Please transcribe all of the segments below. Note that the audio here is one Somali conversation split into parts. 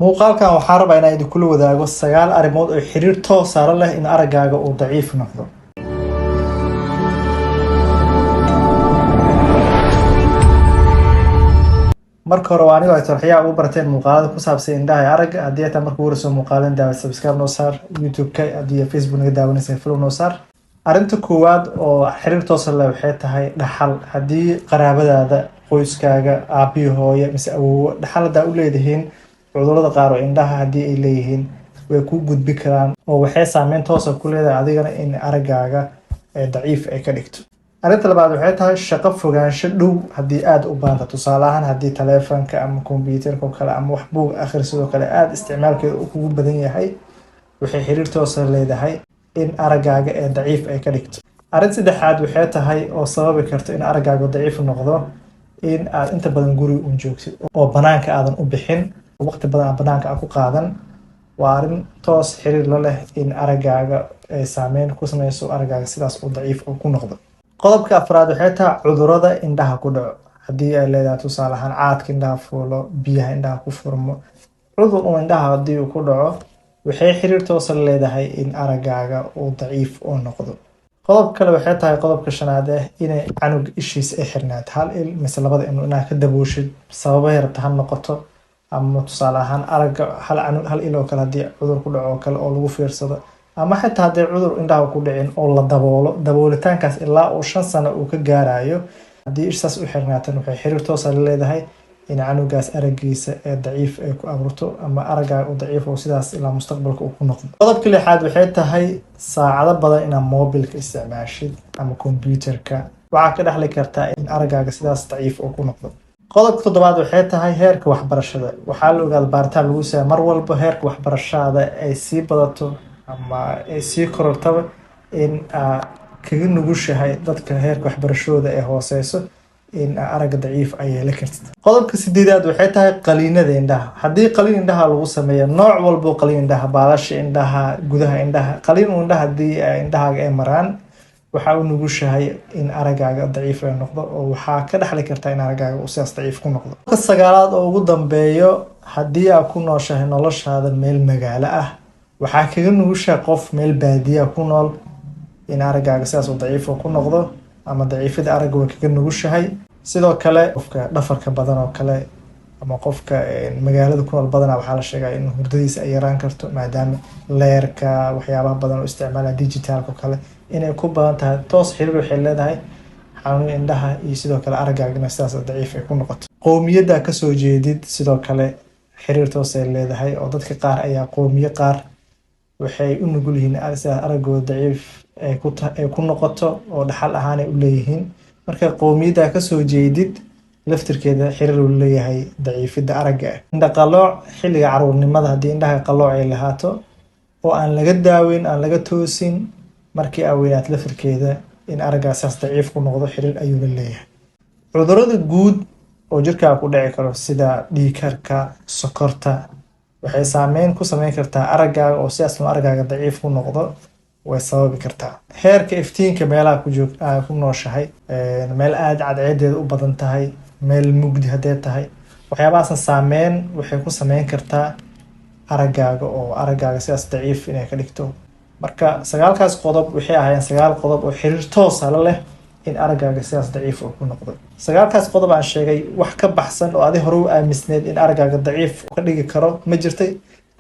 muuqaalkan waxaan rabaa inaan idinkula wadaago 9 arrimood oo xiriir toos ah leh in araggaaga uu daciif noqdo. marka hore waa aniga ay tarxiya ugu barteen muuqaalada ku saabsan indhaha iyo aragga. haddii aad markuu warayso muuqaalin daawa subscribe noo saar, YouTube-ka haddii Facebook naga daawanaysa follow noo saar. arrinta koowaad oo xiriir toos ah leh waxay tahay dhaxal. haddii qaraabadaada, qoyskaaga, aabiyo, hooyo mise awoowo dhaxal hadaa u leedihiin cudurrada qaar oo indhaha haddii ay leeyihiin way ku gudbi karaan oo waxay saameyn toos ah ku leedahay adigana in araggaaga daciif ay ka dhigto. arrinta labaad waxay tahay shaqo fogaansho dhow haddii aad u baahanta. tusaale ahaan haddii taleefanka ama kombiyuutarka oo kale ama wax buug akhri sidoo kale aad isticmaalkeeda uu kugu badan yahay waxay xiriir toos ah leedahay in araggaaga daciif ay ka dhigto. arrin saddexaad waxay tahay oo sababi karto in araggaaga daciif noqdo in aad inta badan guriga u joogtid oo banaanka aadan u bixin, waqti badan aan banaanka ku qaadan. waa arrin toos xiriir la leh in araggaaga ay saameyn ku sameyso araggaaga sidaas uu daciif ku noqdo. qodobka afraad waxay tahay cudurrada indhaha ku dhaco. haddii ay leedahay tusaale ahaan caadka indhaha fuulo, biyaha indhaha ku furmo, cudur uu indhaha haddii uu ku dhaco waxay xiriir toos la leedahay in araggaaga uu daciif u noqdo. qodob kale waxay tahay qodobka shanaad inay canuga ishiisa ay xirnaato hal il mise labada il inaad ka dabooshid sababahay rabta ha noqoto, ama tusaale ahaan aragga hal il oo kale haddii cudur ku dhaco oo kale oo lagu fiirsado, ama xitaa haddii cudur indhaha ku dhicin oo la daboolitaankaas ilaa uu 5 sano uu ka gaarayo haddii ishaas u xirnaatan waxay xiriir toos ah la leedahay in canugaas araggiisa daciif ay ku abuurto ama araggaaga uu daciif oo sidaas ilaa mustaqbalka uu ku noqdo. qodobka lixaad waxay tahay saacado badan inaad moobilka isticmaashid ama kombiyuutarka waxaa ka dhexli kartaa in araggaaga sidaas daciif uu ku noqdo. qodobka toddobaad waxay tahay heerka waxbarashada. waxaa la ogaada baaritaan lagu sameeyo mar walba heerka waxbarashada ay sii badato ama ay sii korortaba in kaga nugushahay dadka heerka waxbarashadooda ee hooseyso in aragga daciif ay yeelan kartid. qodobka 8aad waxay tahay qaliinada indhaha. haddii qaliin indhaha lagu sameeyo nooc walbo qaliin indhaha, baalasha indhaha, gudaha indhaha, qaliin indhaha haddii indhahaaga ay maraan waxaa u nugushahay in araggaaga daciif ay noqdo oo waxaa ka dhexli kartaa in araggaaga uu sidaas daciif ku noqdo. qodobka 9aad oo ugu dambeeyo haddii aad ku nooshahay noloshaada meel magaalo ah waxaa kaga nugushahay qof meel baadiya ku nool in araggaaga sidaas uu daciif ku noqdo ama daciifida aragga way kaga nugushahay. sidoo kale qofka dhafarka badan oo kale ama qofka magaalada ku nool badanaa waxaa la sheegaa in hurdadiisa ay yaraan karto maadaama leerka waxyaabaha badan oo isticmaala digitalka oo kale inay ku badan tahay toos xiriir waxay leedahay xanuun indhaha iyo sidoo kale araggaagana sidaas daciif ay ku noqoto. qowmiyadda ka soo jeedid sidoo kale xiriir toos ay leedahay oo dadka qaar ayaa qowmiyo qaar waxay u nugul yihiin sidaas araggooda daciif ay ku noqoto oo dhaxal ahaan ay u leeyihiin. marka qowmiyadda ka soo jeedid laftirkeeda xiriir uu leeyahay daciifida aragga. indha qalooc xilliga caruurnimada haddii indhaha qalooc ay lahaato oo aan laga daaweyn aan laga toosin markii ay weynaato laftirkeeda in araggaas sidaas daciif ku noqdo xiriir ayuu la leeyahay. cudurrada guud oo jirkaaga ku dhici karo sida dhiigkarka, sokorta waxay saameyn ku sameyn kartaa araggaaga oo sidaas araggaaga daciif ku noqdo way sababi kartaa. heerka iftiinka meelaha ku nooshahay meel aad cadceedeeda u badan tahay, meel mugdi haddee tahay waxyaabahaasna saameyn waxay ku sameyn kartaa araggaaga oo araggaaga sidaas daciif inay ka dhigto. marka 9kaas qodob waxay ahaayeen 9 qodob oo xiriir toos ah la leh in araggaaga sidaas daciif uu ku noqdo. 9kaas qodob aan sheegay wax ka baxsan oo adi hore u aamisneed in araggaaga daciif ka dhigi karo ma jirtay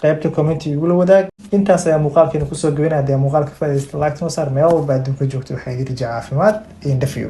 qaybta comment igula wadaag. intaas ayaa muuqaalkeena kusoo gabanaya. haddii muuqaalka faa'iidaysta like noo saar, meel walba adduunka joogto waxaa yidhi caafimaad iyo indhafiyo.